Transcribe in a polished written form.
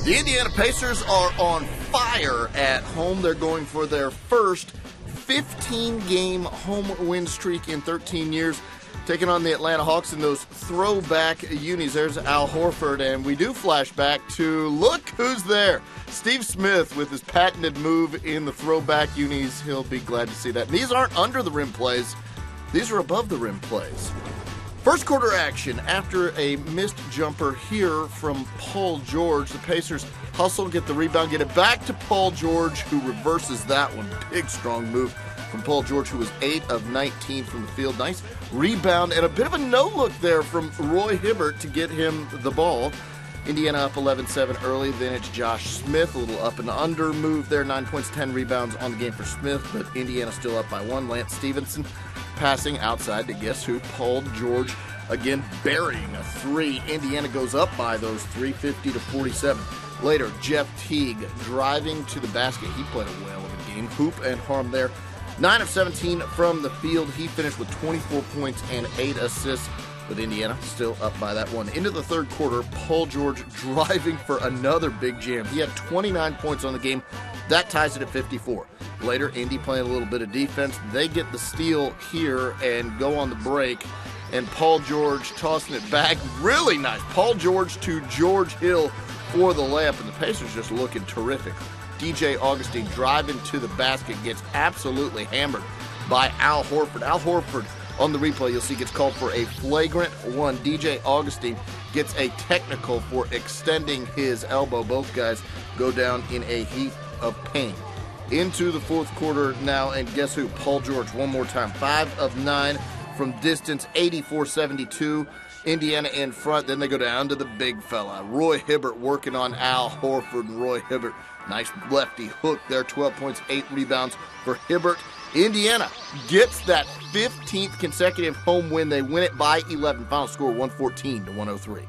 The Indiana Pacers are on fire at home. They're going for their first 15-game home win streak in 13 years, taking on the Atlanta Hawks in those throwback unis. There's Al Horford, and we do flash back to, look who's there, Steve Smith with his patented move in the throwback unis. He'll be glad to see that. And these aren't under the rim plays. These are above the rim plays. First quarter action after a missed jumper here from Paul George. The Pacers hustle, get the rebound, get it back to Paul George, who reverses that one. Big, strong move from Paul George, who was 8 of 19 from the field. Nice rebound and a bit of a no-look there from Roy Hibbert to get him the ball. Indiana up 11-7 early. Then it's Josh Smith, a little up and under move there. 9 points, 10 rebounds on the game for Smith, but Indiana still up by 1. Lance Stevenson passing outside to guess who? Paul George, again burying a 3. Indiana goes up by those 3, 50-47. Later, Jeff Teague driving to the basket. He played a whale of a game. Hoop and harm there. 9 of 17 from the field. He finished with 24 points and 8 assists, with Indiana still up by that 1. Into the third quarter, Paul George driving for another big jam. He had 29 points on the game. That ties it at 54. Later, Indy playing a little bit of defense. They get the steal here and go on the break. And Paul George tossing it back. Really nice. Paul George to George Hill for the layup. And the Pacers just looking terrific. DJ Augustine driving to the basket, gets absolutely hammered by Al Horford. Al Horford on the replay, you'll see, gets called for a flagrant 1. DJ Augustine gets a technical for extending his elbow. Both guys go down in a heap of pain. Into the fourth quarter now, and guess who? Paul George one more time. 5 of 9 from distance, 84-72. Indiana in front. Then they go down to the big fella, Roy Hibbert, working on Al Horford. And Roy Hibbert, nice lefty hook there. 12 points, 8 rebounds for Hibbert. Indiana gets that 15th consecutive home win. They win it by 11. Final score 114-103.